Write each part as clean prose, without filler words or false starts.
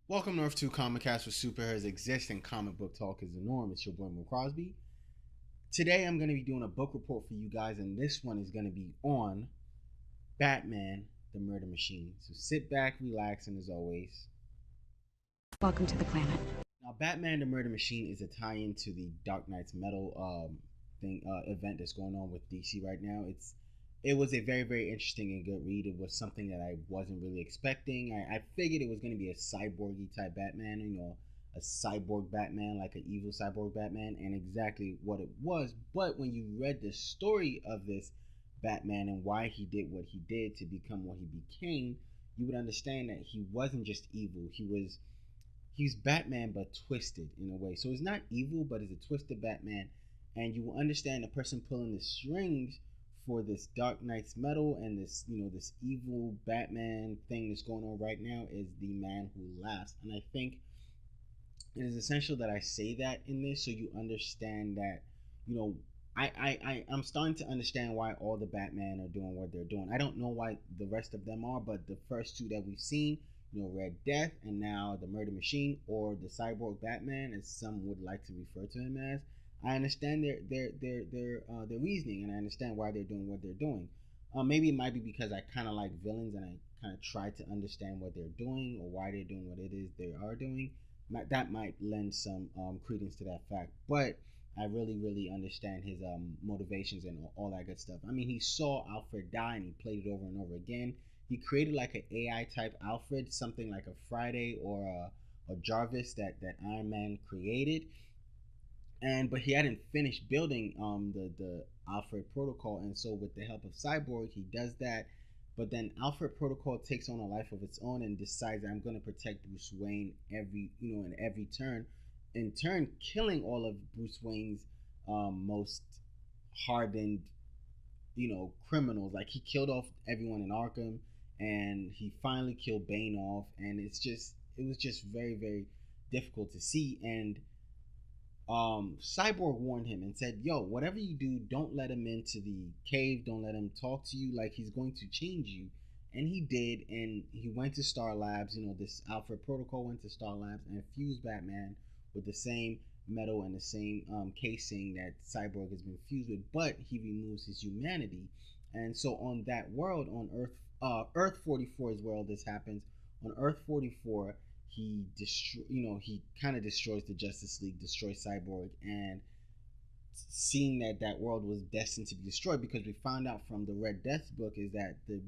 Welcome to Earth 2 Comic Cast, where superheroes exist and comic book talk is the norm. It's your boy Moe Crosby. Today I'm going to be doing a book report for you guys, and this one is going to be on Batman, the Murder Machine. So sit back, relax, and as always, welcome to the planet. Now, Batman, the Murder Machine is a tie-in to the Dark Knight's Metal event that's going on with DC right now. It was a very interesting and good read. It was something that I wasn't really expecting. I figured it was going to be a cyborgy type Batman, a cyborg Batman, like an evil cyborg Batman, and exactly what it was. But when you read the story of this Batman and why he did what he did to become what he became, you would understand that he wasn't just evil. He's Batman but twisted in a way. So he's not evil, but he's a twisted Batman, and you will understand the person pulling the strings for this Dark Knight's Metal and this evil Batman thing that's going on right now is the man who laughs. And I think it is essential that I say that in this so you understand that, you know, I'm starting to understand why all the Batman are doing what they're doing. I don't know why the rest of them are, but the first two that we've seen, Red Death and now the Murder Machine, or the Cyborg Batman, as some would like to refer to him as, I understand their reasoning, and I understand why they're doing what they're doing. Maybe it might be because I kind of like villains, and I kind of try to understand what they're doing or why they're doing what it is they are doing. That might lend some credence to that fact. But I really understand his motivations and all that good stuff. I mean, he saw Alfred die and he played it over and over again. He created like an AI type Alfred, something like a Friday or a Jarvis that Iron Man created, but he hadn't finished building the Alfred protocol, and so with the help of Cyborg he does that. But then Alfred protocol takes on a life of its own and decides that I'm going to protect Bruce Wayne in every turn, in turn killing all of Bruce Wayne's most hardened criminals. Like, he killed off everyone in Arkham, and he finally killed Bane off, and it was just very difficult to see. And Cyborg warned him and said, yo, whatever you do, don't let him into the cave, don't let him talk to you, like he's going to change you. And he did, and he went to Star Labs. This Alfred protocol went to Star Labs and fused Batman with the same metal and the same casing that Cyborg has been fused with, but he removes his humanity. And so on that world, on Earth 44 is where all this happens. On Earth 44, he kind of destroys the Justice League, destroys Cyborg, and seeing that world was destined to be destroyed, because we found out from the Red Death book is that the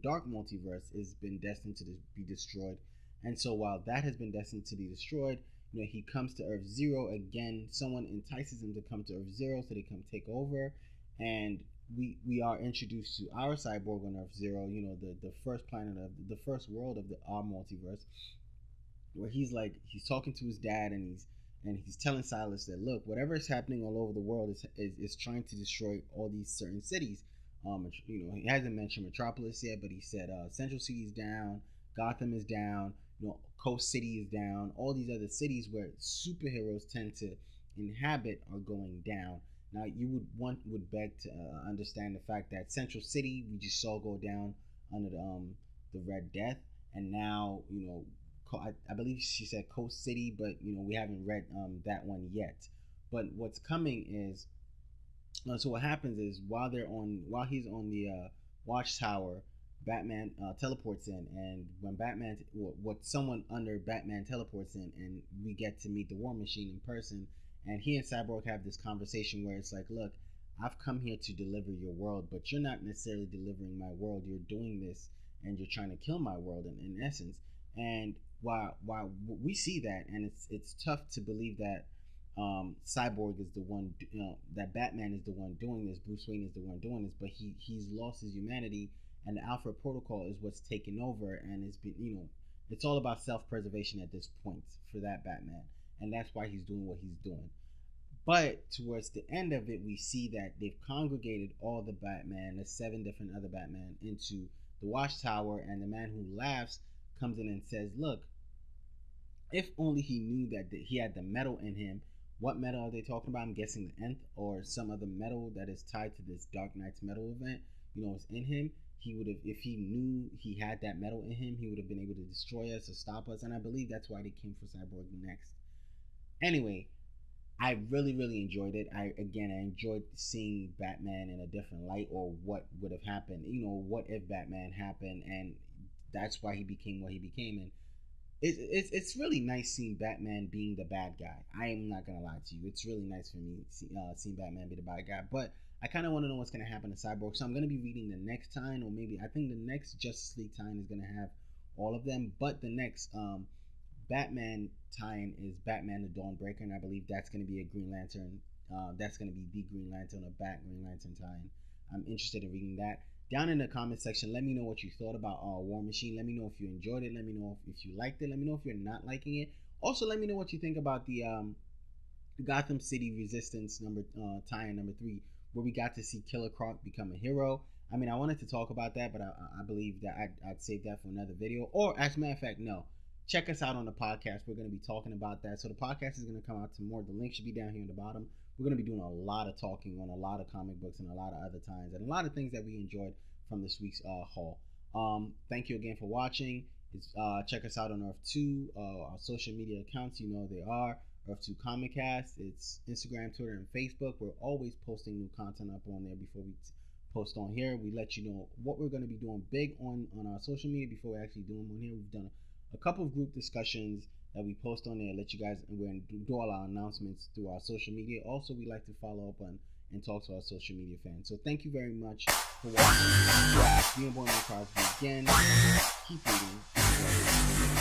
dark multiverse has been destined to be destroyed. And so while that has been destined to be destroyed, he comes to Earth Zero again. Someone entices him to come to Earth Zero so they come take over, and we are introduced to our Cyborg on Earth Zero, the first planet of the first world of our multiverse, where he's talking to his dad, and he's telling Silas that, look, whatever is happening all over the world is trying to destroy all these certain cities. He hasn't mentioned Metropolis yet, but he said Central City is down, Gotham is down, Coast City is down. All these other cities where superheroes tend to inhabit are going down. Now, you would beg to understand the fact that Central City we just saw go down under the Red Death, and now I believe she said Coast City, but we haven't read that one yet. But what's coming is, so what happens is while he's on the watchtower, Batman teleports in, and when someone under Batman teleports in, and we get to meet the War Machine in person, and he and Cyborg have this conversation where it's like, look, I've come here to deliver your world, but you're not necessarily delivering my world. You're doing this, and you're trying to kill my world in essence. And while we see that, and it's tough to believe that Cyborg is the one, that Batman is the one doing this, Bruce Wayne is the one doing this, but he's lost his humanity, and the Alfred Protocol is what's taken over, and it's been, it's all about self-preservation at this point for that Batman, and that's why he's doing what he's doing. But towards the end of it, we see that they've congregated all the Batman, the 7 different other Batman, into the Watchtower, and the man who laughs comes in and says, look, if only he knew that he had the metal in him. What metal are they talking about? I'm guessing the Nth or some other metal that is tied to this Dark Knight's Metal event, is in him. he would have, if he knew he had that metal in him, he would have been able to destroy us or stop us. And I believe that's why they came for Cyborg next. Anyway, I really, really enjoyed it. I enjoyed seeing Batman in a different light, or what would have happened. What if Batman happened, and that's why he became what he became. And it's really nice seeing Batman being the bad guy. I am not gonna lie to you. It's really nice for me seeing Batman be the bad guy. But I kind of want to know what's gonna happen to Cyborg, so I'm gonna be reading the next time, or maybe I think the next Justice League time is gonna have all of them. But the next Batman tie-in is Batman the Dawnbreaker, and I believe that's going to be a Green Lantern. That's going to be the Green Lantern or Bat Green Lantern tie-in. I'm interested in reading that. Down in the comment section, let me know what you thought about War Machine. Let me know if you enjoyed it. Let me know if you liked it. Let me know if you're not liking it. Also, let me know what you think about the Gotham City Resistance tie-in number 3, where we got to see Killer Croc become a hero. I mean, I wanted to talk about that, but I believe that I'd save that for another video. Or, as a matter of fact, no. Check us out on the podcast. We're going to be talking about that. So the podcast is going to come out tomorrow. The link should be down here in the bottom. We're going to be doing a lot of talking on a lot of comic books and a lot of other times, and a lot of things that we enjoyed from this week's haul. Thank you again for watching. Check us out on Earth 2, our social media accounts. You know they are Earth 2 Comic Cast. It's Instagram, Twitter, and Facebook. We're always posting new content up on there before we post on here. We let you know what we're going to be doing big on our social media before we actually do them on here. We've done a couple of group discussions that we post on there. Let you guys, we're going to do all our announcements through our social media. Also, we like to follow up on and talk to our social media fans. So thank you very much for watching. Being Born in Crosby again. Keep reading.